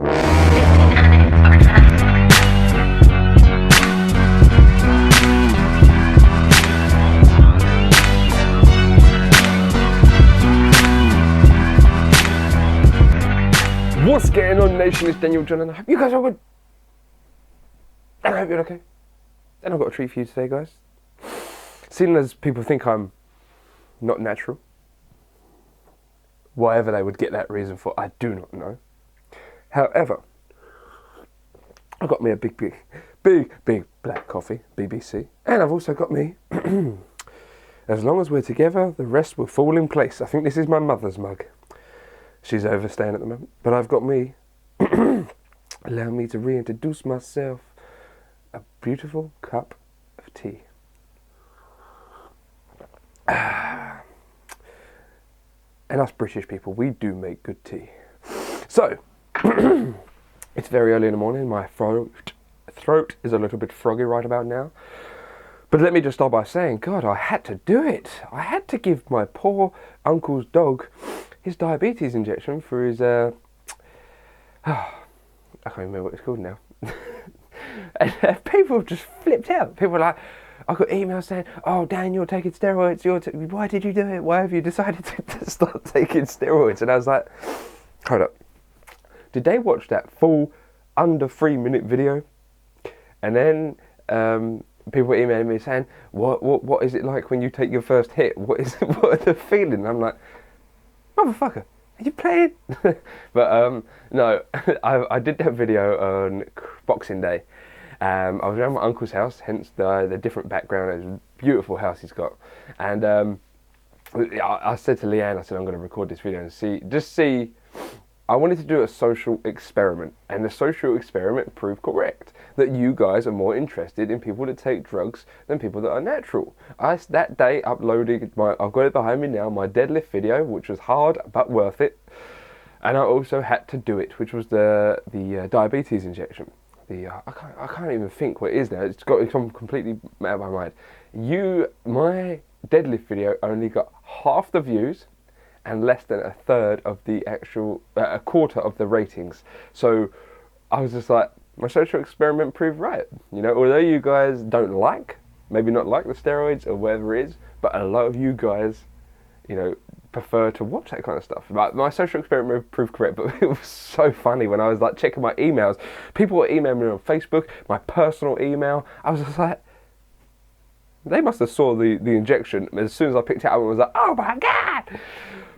What's going on, nation? It's DanielJon and I hope you guys are good. And I hope you're okay. And I've got a treat for you today, guys. Seeing as people think I'm not natural, whatever they would get that reason for, I do not know. However, I got me a big black coffee, BBC, and I've also got me, as long as we're together, the rest will fall in place. I think this is my mother's mug. She's overstaying at the moment, but I've got me, allow me to reintroduce myself, a beautiful cup of tea. And us British people, we do make good tea. So, it's very early in the morning, my throat is a little bit froggy right about now. But let me just start by saying, God, I had to do it. I had to give my poor uncle's dog his diabetes injection for his, I can't remember what it's called now. And people have just flipped out. People are like, I got emails saying, oh, Dan, you're taking steroids. Why did you do it? Why have you decided to start taking steroids? And I was like, hold up. Did they watch that full under 3-minute video? And then people were emailing me saying, what is it like when you take your first hit? What are the feeling? And I'm like, motherfucker, are you playing? But no, I did that video on Boxing Day. I was around my uncle's house, hence the different background. It's a beautiful house he's got. And I said to Leanne, I said, I'm going to record this video and see. I wanted to do a social experiment, and the social experiment proved correct, that you guys are more interested in people that take drugs than people that are natural. That day uploaded I've got it behind me now, my deadlift video, which was hard but worth it, and I also had to do it, which was the diabetes injection. I can't even think what it is now. It's gone completely out of my mind. My deadlift video only got half the views and less than a third of the actual, a quarter of the ratings. So I was just like, my social experiment proved right. You know, although you guys don't maybe not like the steroids or whatever it is, but a lot of you guys, you know, prefer to watch that kind of stuff. My social experiment proved correct, but it was so funny when I was like checking my emails. People were emailing me on Facebook, my personal email. I was just like, they must have saw the injection as soon as I picked it up and was like, oh my God!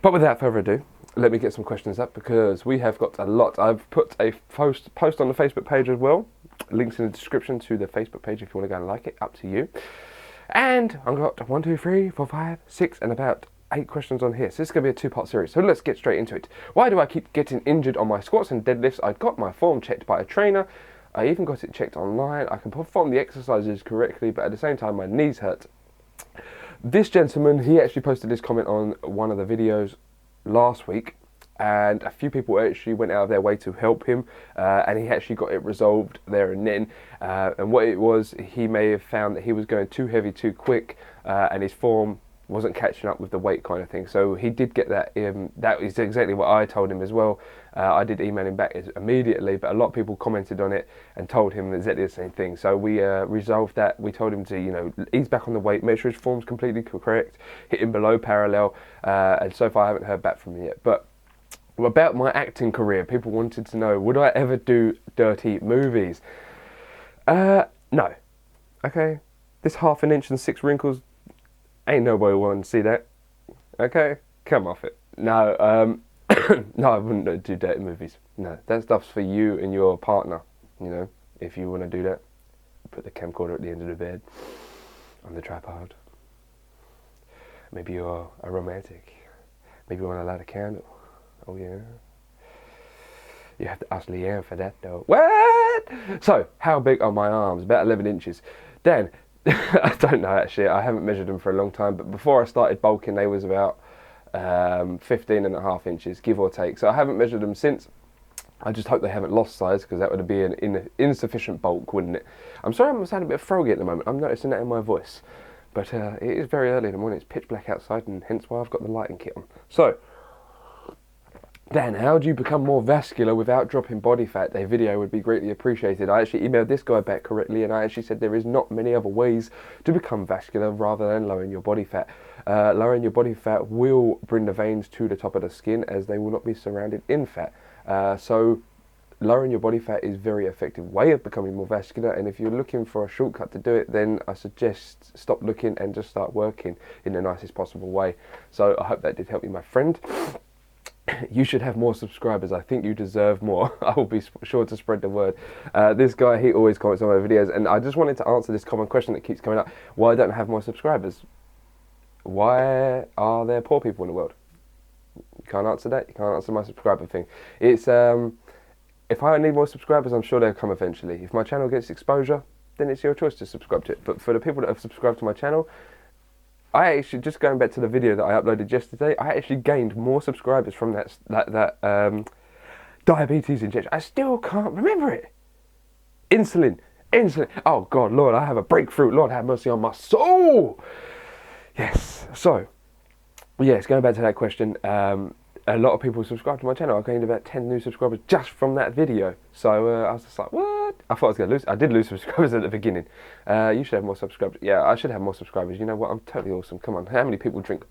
But without further ado, let me get some questions up because we have got a lot. I've put a post on the Facebook page as well. Links in the description to the Facebook page if you want to go and like it, up to you. And I've got 1, 2, 3, 4, 5, 6 and about 8 questions on here. So this is going to be a 2-part series. So let's get straight into it. Why do I keep getting injured on my squats and deadlifts? I got my form checked by a trainer. I even got it checked online. I can perform the exercises correctly, but at the same time my knees hurt. This gentleman, he actually posted this comment on one of the videos last week, and a few people actually went out of their way to help him, and he actually got it resolved there and then. And what it was, he may have found that he was going too heavy too quick, and his form wasn't catching up with the weight kind of thing. So he did get that. That is exactly what I told him as well. I did email him back immediately, but a lot of people commented on it and told him exactly the same thing. So we resolved that. We told him to, you know, ease back on the weight, make sure his form's completely correct, hit him below parallel, and so far I haven't heard back from him yet. But about my acting career, people wanted to know, would I ever do dirty movies? No. Okay, this 1/2 inch and 6 wrinkles, ain't nobody wanting to see that. Okay, come off it. No, no, I wouldn't do dirty movies. No, that stuff's for you and your partner. You know, if you want to do that, put the camcorder at the end of the bed on the tripod. Maybe you're a romantic. Maybe you want to light a candle. Oh yeah. You have to ask Leanne for that though. What? So, how big are my arms? About 11 inches. Dan, I don't know actually. I haven't measured them for a long time, but before I started bulking, they was about 15.5 inches, give or take. So I haven't measured them since. I just hope they haven't lost size, because that would be an insufficient bulk, wouldn't it? I'm sorry I'm sounding a bit froggy at the moment. I'm noticing that in my voice. But it is very early in the morning. It's pitch black outside, and hence why I've got the lighting kit on. So, Dan, how do you become more vascular without dropping body fat? A video would be greatly appreciated. I actually emailed this guy back correctly, and I actually said there is not many other ways to become vascular rather than lowering your body fat. Lowering your body fat will bring the veins to the top of the skin, as they will not be surrounded in fat. So lowering your body fat is a very effective way of becoming more vascular, and if you're looking for a shortcut to do it, then I suggest stop looking and just start working in the nicest possible way. So I hope that did help you, my friend. You should have more subscribers. I think you deserve more. I will be sure to spread the word. This guy, he always comments on my videos, and I just wanted to answer this common question that keeps coming up. Why don't I have more subscribers? Why are there poor people in the world? You can't answer that. You can't answer my subscriber thing. It's if I need more subscribers, I'm sure they'll come eventually. If my channel gets exposure, then it's your choice to subscribe to it. But for the people that have subscribed to my channel, I actually, just going back to the video that I uploaded yesterday, I actually gained more subscribers from that diabetes injection. I still can't remember it. Insulin. Oh God, Lord, I have a breakthrough. Lord, have mercy on my soul. Yes. So, yes, going back to that question, a lot of people subscribe to my channel. I gained about 10 new subscribers just from that video. So I was just like, what? I thought I was going to lose. I did lose subscribers at the beginning. You should have more subscribers. Yeah, I should have more subscribers. You know what? I'm totally awesome. Come on. How many people drink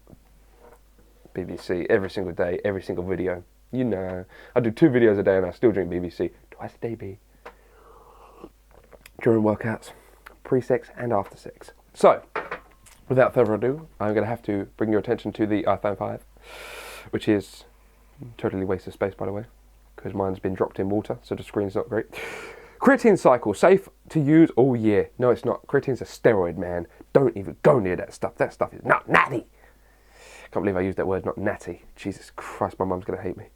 BBC every single day, every single video? You know. I do 2 videos a day and I still drink BBC twice a day, B. During workouts, pre-sex and after sex. So, without further ado, I'm going to have to bring your attention to the iPhone 5. Which is totally waste of space, by the way, because mine's been dropped in water, so the screen's not great. Creatine cycle, safe to use all year. No, it's not. Creatine's a steroid, man. Don't even go near that stuff. That stuff is not natty. Can't believe I used that word, not natty. Jesus Christ, my mum's going to hate me.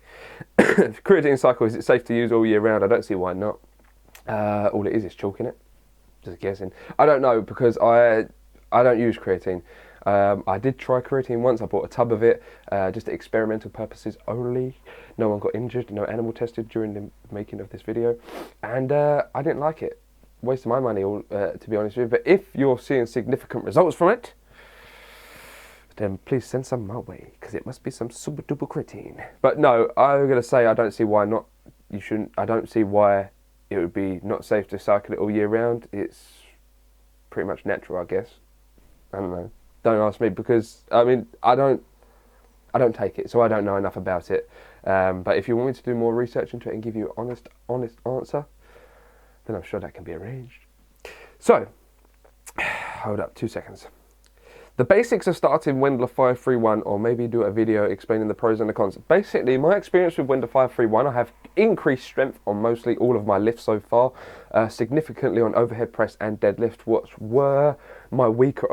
Creatine cycle, is it safe to use all year round? I don't see why not. All it is chalk in it. Just guessing. I don't know, because I don't use creatine. I did try creatine once. I bought a tub of it, just for experimental purposes only. No one got injured, no animal tested during the making of this video, and I didn't like it. Wasted my money, to be honest with you. But if you're seeing significant results from it, then please send some my way, because it must be some super duper creatine. But no, I'm going to say I don't see why not. You shouldn't. I don't see why it would be not safe to cycle it all year round. It's pretty much natural, I guess. I don't know. Don't ask me, because I mean I don't take it, so I don't know enough about it. But if you want me to do more research into it and give you an honest answer, then I'm sure that can be arranged. So, hold up 2 seconds. The basics of starting Wendler 531, or maybe do a video explaining the pros and the cons. Basically, my experience with Wendler 531, I have increased strength on mostly all of my lifts so far, significantly on overhead press and deadlift, which were my weaker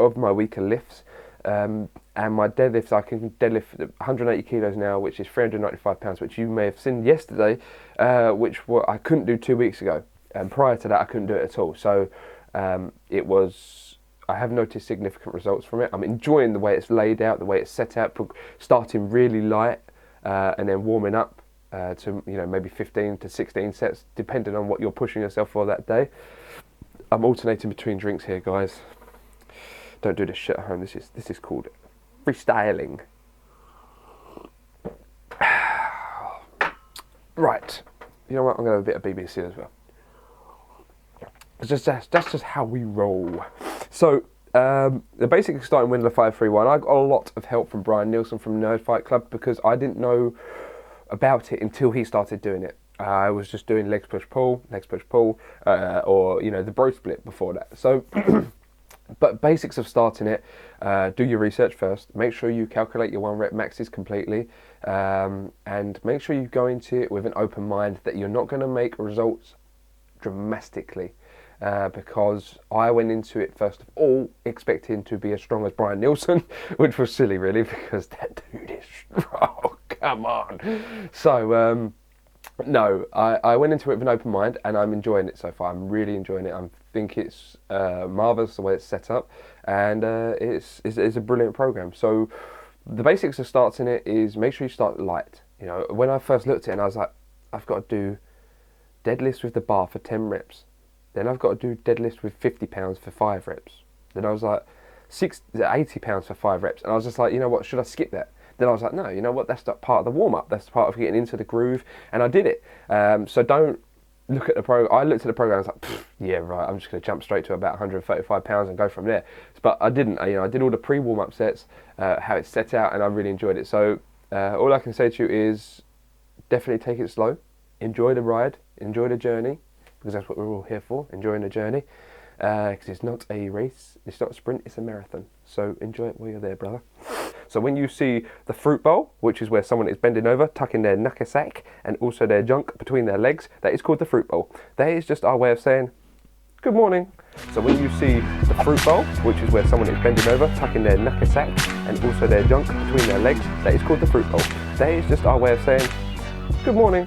lifts. And my deadlifts, I can deadlift 180 kilos now, which is 395 pounds, which you may have seen yesterday, which I couldn't do 2 weeks ago. And prior to that, I couldn't do it at all. So I have noticed significant results from it. I'm enjoying the way it's laid out, the way it's set out, starting really light and then warming up to maybe 15 to 16 sets, depending on what you're pushing yourself for that day. I'm alternating between drinks here, guys. Don't do this shit at home. This is called freestyling. Right. You know what? I'm going to have a bit of BBC as well. That's just how we roll. So, the basics of starting Wendler 531, I got a lot of help from Brian Nielsen from Nerd Fight Club, because I didn't know about it until he started doing it. I was just doing legs push pull, or the bro split before that. So, but basics of starting it, do your research first. Make sure you calculate your 1 rep maxes completely, and make sure you go into it with an open mind that you're not going to make results dramatically. Because I went into it first of all expecting to be as strong as Brian Nielsen, which was silly really, because that dude is strong, come on. So no, I went into it with an open mind, and I'm enjoying it so far. I'm really enjoying it. I think it's marvellous the way it's set up, and it's a brilliant program. So the basics of starting it is make sure you start light. When I first looked at it, and I was like, I've got to do deadlifts with the bar for 10 reps. Then I've got to do deadlifts with 50 pounds for 5 reps. Then I was like, 80 pounds for 5 reps. And I was just like, you know what, should I skip that? then I was like, no, you know what, that's not part of the warm-up, that's part of getting into the groove, and I did it. So don't look at the program. I looked at the program and I was like, yeah, right, I'm just going to jump straight to about 135 pounds and go from there. But I didn't. I did all the pre-warm-up sets, how it's set out, and I really enjoyed it. So all I can say to you is definitely take it slow, enjoy the ride, enjoy the journey, because that's what we're all here for, enjoying the journey. Because it's not a race, it's not a sprint, it's a marathon. So enjoy it while you're there, brother. So when you see the fruit bowl, which is where someone is bending over, tucking their knackersack and also their junk between their legs, that is called the fruit bowl. That is just our way of saying, good morning. So when you see the fruit bowl, which is where someone is bending over, tucking their knackersack and also their junk between their legs, that is called the fruit bowl. That is just our way of saying, good morning.